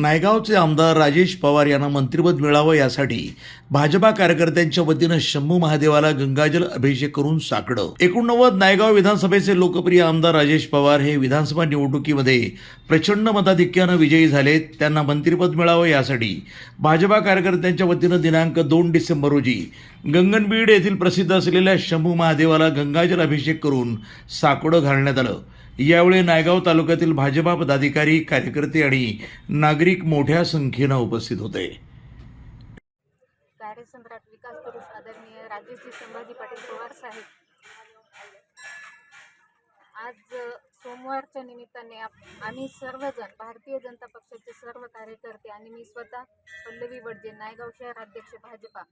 नायगावचे आमदार राजेश पवार यांना मंत्रिपद मिळावं यासाठी भाजपा कार्यकर्त्यांच्या वतीनं शंभू महादेवाला गंगाजल अभिषेक करून साकडं. 89 नायगाव विधानसभेचे लोकप्रिय आमदार राजेश पवार हे विधानसभा निवडणुकीमध्ये प्रचंड मताधिक्यानं विजयी झाले. त्यांना मंत्रिपद मिळावं यासाठी भाजपा कार्यकर्त्यांच्या वतीनं दिनांक 2 डिसेंबर रोजी गंगनबीड येथील प्रसिद्ध असलेल्या शंभू महादेवाला गंगाजल अभिषेक करून साकडं घालण्यात आलं. यावेळी नायगाव तालुक्यातील भाजपा पदाधिकारी, कार्यकर्ते आणि नागरिक मोठ्या संख्येनं उपस्थित होते. कार्यसम्राट विकास पुरुष आदरणीय राजेशजी संभाजी पाटील पवार साहेब, आज सोमवारच्या निमित्ताने आम्ही सर्वजण भारतीय जनता पक्षाचे सर्व कार्यकर्ते आणि मी स्वतः पल्लवी वडजे, नायगाव शहर अध्यक्ष भाजपा,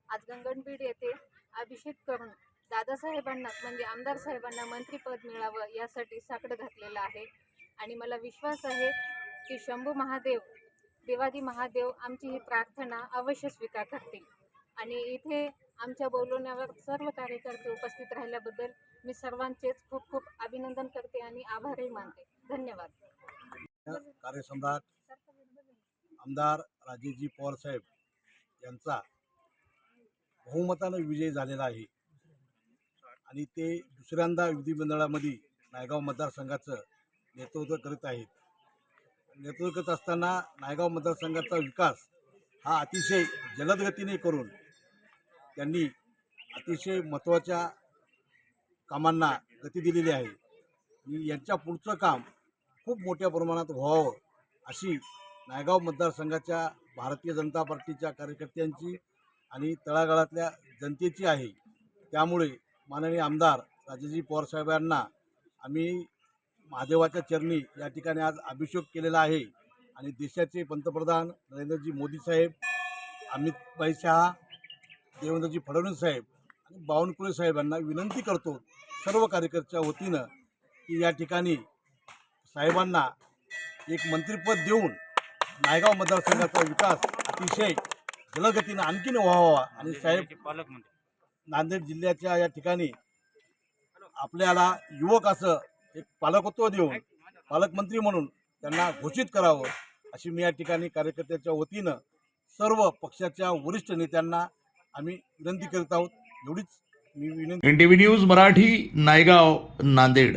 आज गंगनबीड येथे अभिषेक करून दादासाहेबांना म्हणजे आमदार साहेबांना मंत्रिपद मिळावं यासाठी साकडं घातलेलं आहे. आणि मला विश्वास आहे की शंभू महादेव, देवादी महादेव आमची ही प्रार्थना अवश्य स्वीकार करतील. आणि इथे आमच्या बोलवण्यावर सर्व कार्यकर्ते उपस्थित राहिल्याबद्दल मी सर्वांचेच खूप खूप अभिनंदन करते आणि आभारही मानते. धन्यवाद. कार्यसम्राट आमदार राजेशजी पवार साहेब यांचा बहुमताने विजय झालेला आहे आणि ते दुसऱ्यांदा विधिमंडळामध्ये नायगाव मतदारसंघाचं नेतृत्व करीत आहेत. नेतृत्व करत असताना नायगाव मतदारसंघाचा विकास हा अतिशय जलद गतीने करून त्यांनी अतिशय महत्त्वाच्या कामांना गती दिलेली आहे. आणि यांच्या पुढचं काम खूप मोठ्या प्रमाणात व्हावं अशी नायगाव मतदारसंघाच्या भारतीय जनता पार्टीच्या कार्यकर्त्यांची आणि तळागाळातल्या जनतेची आहे. त्यामुळे माननीय आमदार राजेशजी पवार साहेबांना आम्ही महादेवाच्या चरणी या ठिकाणी आज अभिषेक केलेला आहे. आणि देशाचे पंतप्रधान नरेंद्रजी मोदी साहेब, अमितभाई शहा, देवेंद्रजी फडणवीस साहेब आणि बावनकुळे साहेबांना विनंती करतो सर्व कार्यकर्त्याच्या वतीनं की या ठिकाणी साहेबांना एक मंत्रिपद देऊन नायगाव मतदारसंघाचा विकास अतिशय जलदगतीनं आणखीन व्हावा. आणि साहेब नांदेड जिल्ह्याच्या या ठिकाणी आपल्याला युवक असं एक पालकत्व देऊन पालकमंत्री म्हणून त्यांना घोषित करावं अशी मी या ठिकाणी कार्यकर्त्याच्या वतीनं सर्व पक्षाच्या वरिष्ठ नेत्यांना आम्ही विनंती करीत आहोत. एवढीच मी विनंती. NTV news Marathi, Naigaon, Nanded.